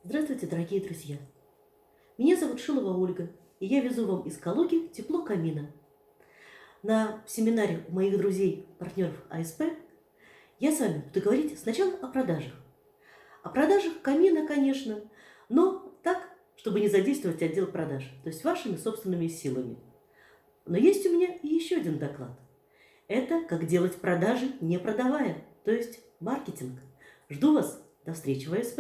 Здравствуйте, дорогие друзья! Меня зовут Шилова Ольга, и я везу вам из Калуги тепло камина. На семинаре у моих друзей, партнеров АСП, я с вами буду говорить сначала о продажах. О продажах камина, конечно, но так, чтобы не задействовать отдел продаж, то есть вашими собственными силами. Но есть у меня и еще один доклад. Это как делать продажи, не продавая, то есть маркетинг. Жду вас. До встречи в АСП.